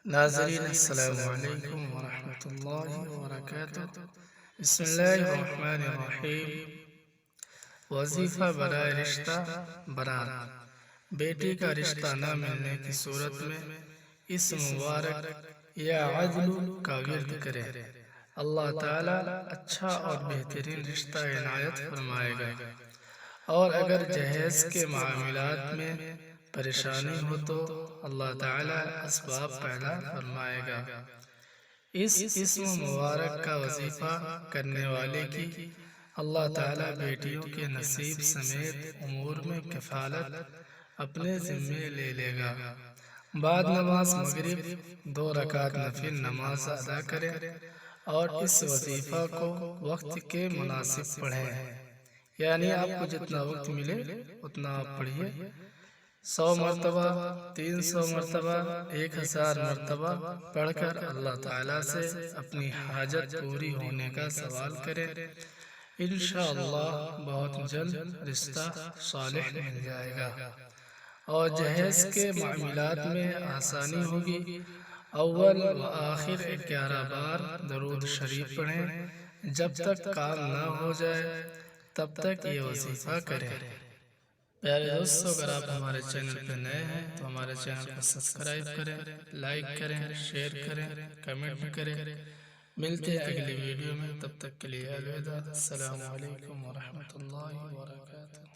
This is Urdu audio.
ناظرین السلام علیکم ورحمۃ اللہ وبرکاتہ۔ بسم اللہ الرحمن الرحیم۔ وظیفہ برائے رشتہ برات۔ بیٹی کا رشتہ نہ ملنے کی صورت میں اس مبارک یا عدل کا ورد کریں، اللہ تعالی اچھا اور بہترین رشتہ عنایت فرمائے گا۔ اور اگر جہیز کے معاملات میں پریشانی ہو تو اللہ تعالی اسباب پیدا فرمائے گا۔ اس اسم مبارک کا وظیفہ کرنے والے کی اللہ تعالی بیٹیوں کے نصیب سمیت امور میں کفالت اپنے ذمے لے لے گا۔ بعد نماز مغرب 2 رکعت نفل نماز ادا کریں اور اس وظیفہ کو وقت کے مناسب پڑھیں، یعنی آپ کو جتنا وقت ملے اتنا آپ پڑھیے۔ 100 مرتبہ، 300 مرتبہ، 1000 مرتبہ پڑھ کر اللہ تعالیٰ سے اپنی حاجت پوری ہونے کا سوال کریں۔ انشاءاللہ بہت جلد رشتہ صالح مل جائے گا اور جہیز کے معاملات میں آسانی ہوگی۔ اول و آخر 11 بار درود شریف پڑھیں۔ جب تک کام نہ ہو جائے تب تک یہ وظیفہ کریں۔ پیارے دوستو، اگر آپ ہمارے چینل پہ نئے ہیں تو ہمارے چینل کو سبسکرائب کریں، لائک کریں، شیئر کریں، کمنٹ بھی کریں۔ ملتے ہیں اگلی ویڈیو میں، تب تک کے لیے الوداع۔ السلام علیکم ورحمۃ اللہ وبرکاتہ۔